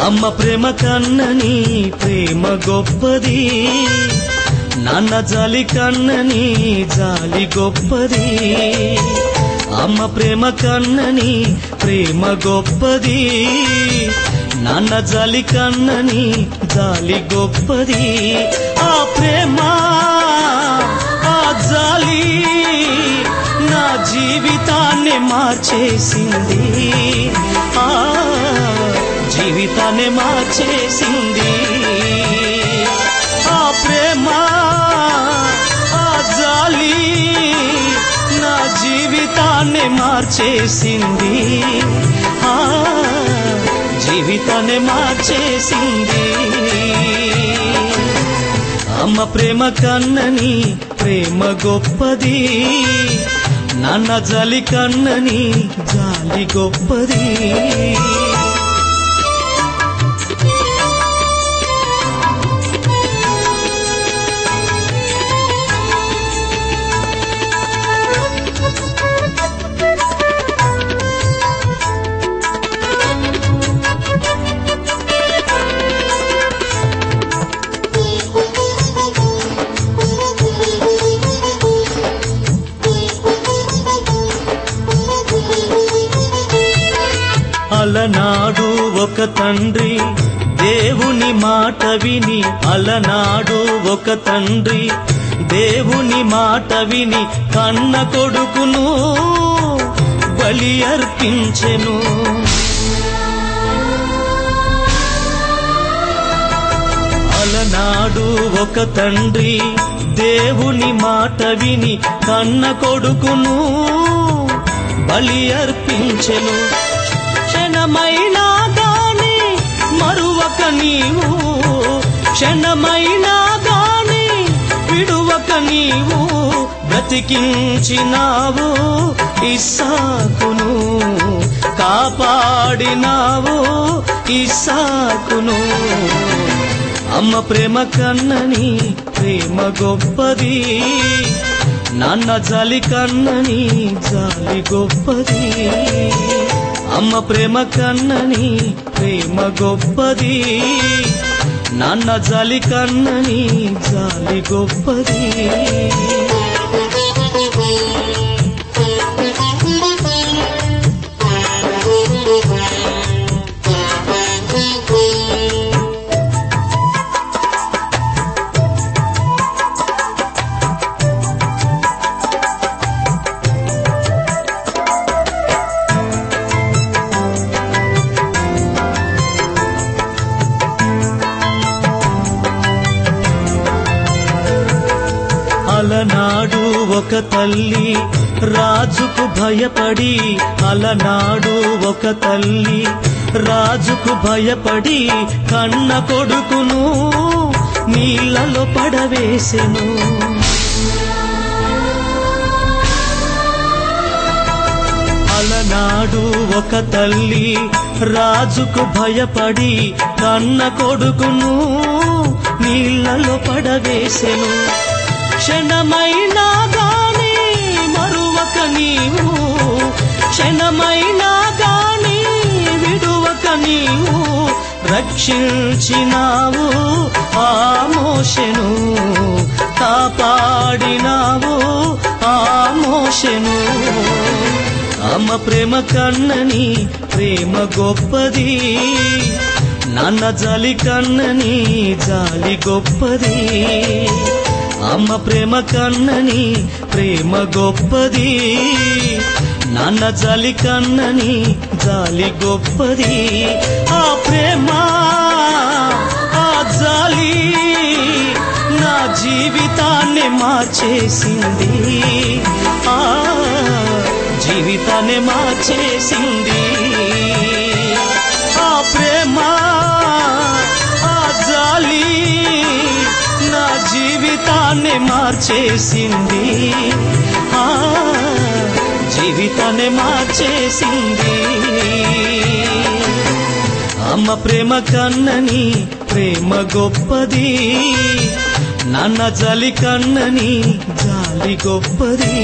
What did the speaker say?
అమ్మ ప్రేమ కన్నని ప్రేమ గొప్పది, నాన్న జాలి కన్నని జాలి గొప్పది. అమ్మ ప్రేమ కన్నని ప్రేమ గొప్పది, నాన్న జాలి కన్నని జాలి గొప్పది. ఆ ప్రేమ ఆ జాలి నా జీవితాన్ని మార్చేసింది, ఆ జీవితాన్ని మార్చేసింది. ఆ ప్రేమ ఆ జాలి నా జీవితాన్ని మార్చేసింది, ఆ జీవితాన్ని మార్చేసింది. అమ్మ ప్రేమ కన్నని ప్రేమ గొప్పది, నాన్న జాలి కన్నని జాలి గొప్పది. అలనాడు ఒక తండ్రి దేవుని మాట విని, అలనాడు ఒక తండ్రి దేవుని మాట విని కన్న కొడుకును బలి అర్పించెను. అలనాడు ఒక తండ్రి దేవుని మాట విని కన్న కొడుకును బలి అర్పించెను. క్షణమైనా గాని మరువక నీవు, క్షణమైనా గాని విడువక నీవు బ్రతికించినావు ఇస్సాకును, కాపాడినావు ఇస్సాకును. అమ్మ ప్రేమ కన్నని ప్రేమ గొప్పది, నాన్న జాలి కన్నని జాలి గొప్పది. అమ్మ ప్రేమ కన్నని ప్రేమ గొప్పది, నాన్న జాలి కన్నని జాలి గొప్పది. అలనాడు ఒక తల్లి రాజుకు భయపడి, అలనాడు ఒక తల్లి రాజుకు భయపడి కన్న కొడుకును నీళ్లలో పడవేసెను. అలనాడు ఒక తల్లి రాజుకు భయపడి కన్న కొడుకును నీళ్లలో పడవేసెను. క్షణమైనా గాని మరువక నీవు, క్షణమైనా గాని విడువక నీవు రక్షించినావు ఆ మోషెను, కాపాడినావు ఆ మోషెను. అమ్మ ప్రేమ కన్నని ప్రేమ గొప్పది, నాన్న జాలి కన్నని జాలి గొప్పది. అమ్మ ప్రేమ కన్నని ప్రేమ గొప్పది, నాన్న జాలి కన్నని జాలి గొప్పది. ఆ ప్రేమ ఆ జాలి నా జీవితాన్ని మార్చేసింది, ఆ జీవితాన్ని మార్చేసింది. ఆ ప్రేమ ఆ జాలి నా జీవితాన్ని మార్చేసింది, ఆ జీవితాన్ని మార్చేసింది. అమ్మ ప్రేమ కన్నని ప్రేమ గొప్పది, నాన్న జాలి కన్నని జాలి గొప్పది.